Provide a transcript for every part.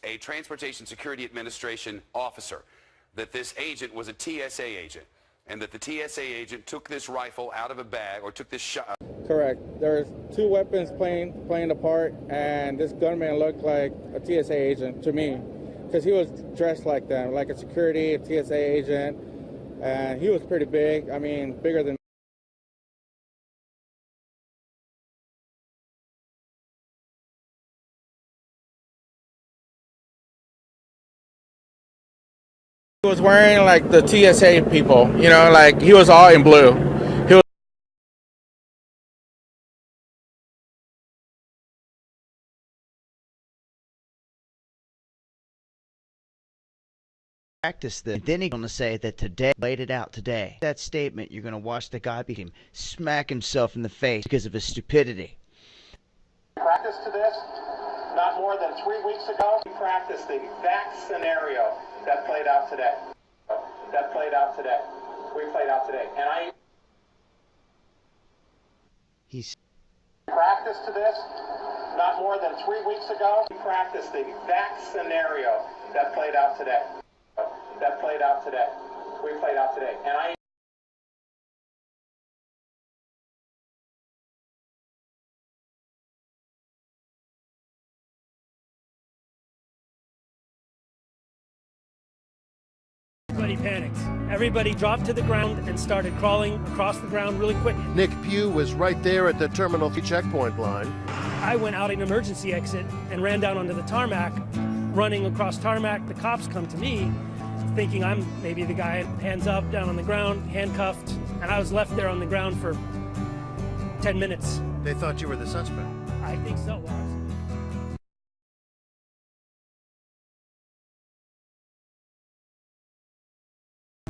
a Transportation Security Administration officer, that this agent was a TSA agent, and that the TSA agent took this rifle out of a bag, or took this shot. Correct. There's two weapons playing a part, and this gunman looked like a TSA agent to me, because he was dressed like them, like a security, a TSA agent, and he was pretty big. I mean, bigger than. He was wearing like the TSA people, you know, like he was all in blue. He was practice this. Then he's going to say that today, laid it out today. That statement, you're going to watch the guy beat him, smack himself in the face because of his stupidity. Practice to this, not more than 3 weeks ago, we practiced the exact scenario that played out today. That played out today. We played out today. And He's practice to this, not more than 3 weeks ago, we practiced the exact scenario that played out today. That played out today. We played out today. And Everybody panicked. Everybody dropped to the ground and started crawling across the ground really quick. Nick Pugh was right there at the Terminal 3 checkpoint line. I went out an emergency exit and ran down onto the tarmac. Running across tarmac, the cops come to me, thinking I'm maybe the guy, hands up, down on the ground, handcuffed, and I was left there on the ground for 10 minutes. They thought you were the suspect. I think so.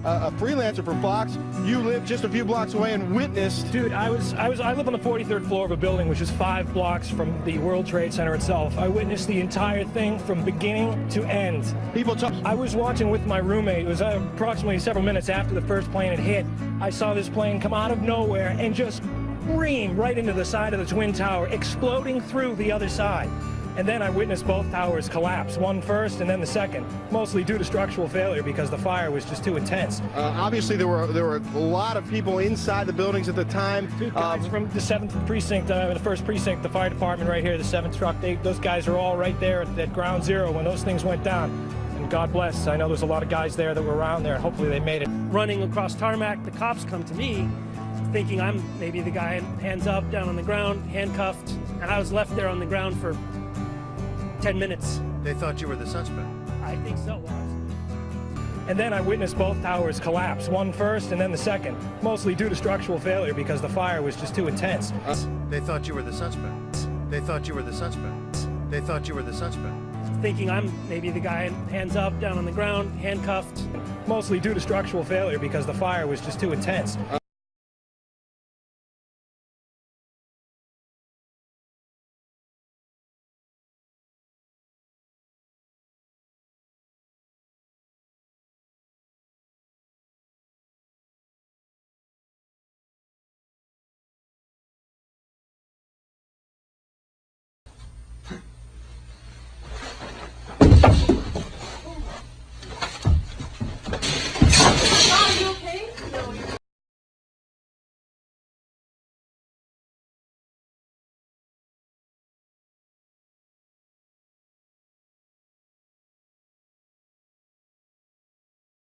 A freelancer from Fox, you live just a few blocks away and witnessed. Dude, I live on the 43rd floor of a building which is 5 blocks from the World Trade Center itself. I witnessed the entire thing from beginning to end. People talk. I was watching with my roommate. It was approximately several minutes after the first plane had hit. I saw this plane come out of nowhere and just scream right into the side of the Twin Tower, exploding through the other side. And then I witnessed both towers collapse, one first and then the second, mostly due to structural failure because the fire was just too intense. Obviously, there were a lot of people inside the buildings at the time. Two guys from the 7th precinct, the 1st precinct, the fire department right here, the 7th truck, those guys are all right there at ground zero when those things went down. And God bless, I know there's a lot of guys there that were around there, and hopefully they made it. Running across tarmac, the cops come to me, thinking I'm maybe the guy, hands up, down on the ground, handcuffed, and I was left there on the ground for 10 minutes. They thought you were the suspect. I think so. And then I witnessed both towers collapse, one first and then the second, mostly due to structural failure because the fire was just too intense. They thought you were the suspect. They thought you were the suspect. They thought you were the suspect. Thinking I'm maybe the guy, hands up, down on the ground, handcuffed. Mostly due to structural failure because the fire was just too intense.